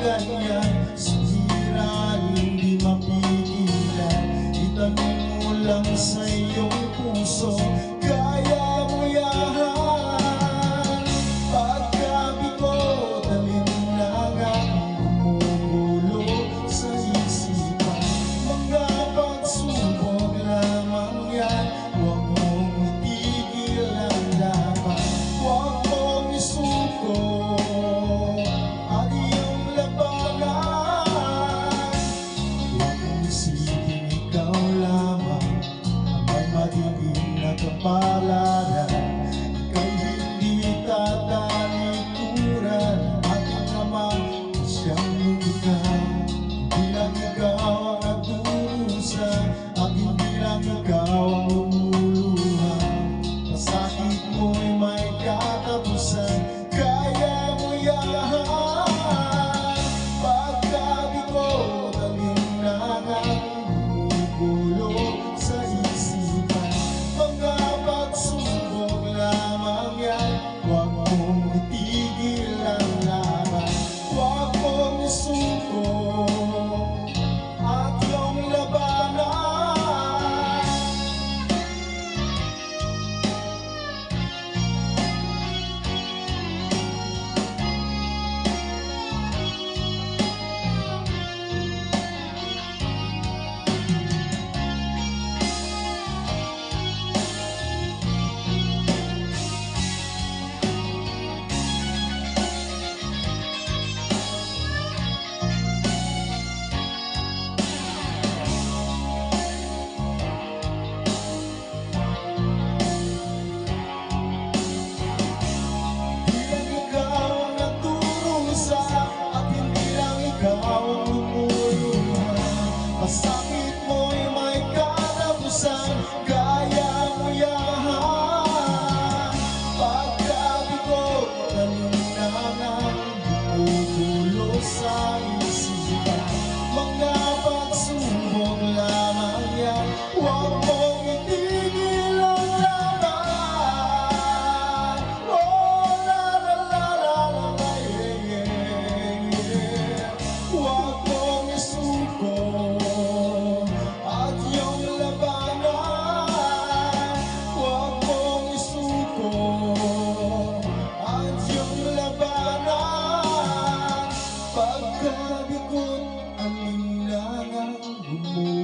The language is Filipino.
ganyan. Sa hira hindi mapigilan. Itanong mo lang sa iyong puso, kaya mo yan. Pagkabigo, dalinlangan gumugulo sa isipan. Mga pagsubok lamang yan, huwag mong itigil ang laban. Huwag mong isuko at iyong labanan. Huwag mong isipin ikaw lamang ang may madilim na kapalaran. Ika'y hindi tatalikuran, ating naman siyang lumikha. Hindi lang ikaw ang nagdurusa at hindi lang ikaw ang lumuluha. Masakit mo'y may katapusan, kaya mo yan. Pagkabigo, dalinlangan gumugulo sa isipan. Mga pagsubok lamang yan, huwag mong itigil ang laban. Huwag mong isuko at iyong labanan. Masakit mo'y may katapusan, kaya mo yan. Pagkabigo, dalinlangan gumugulo sa isipan. Mga pagsubok lamang yan, huwag mong itigil ang laban. Oh, la la la la la, yeah, yeah, yeah. Huwag mong isuko at iyong labanan. Huwag mong isuko at iyong labanan. Pagkabigo't alinlangan gumugulo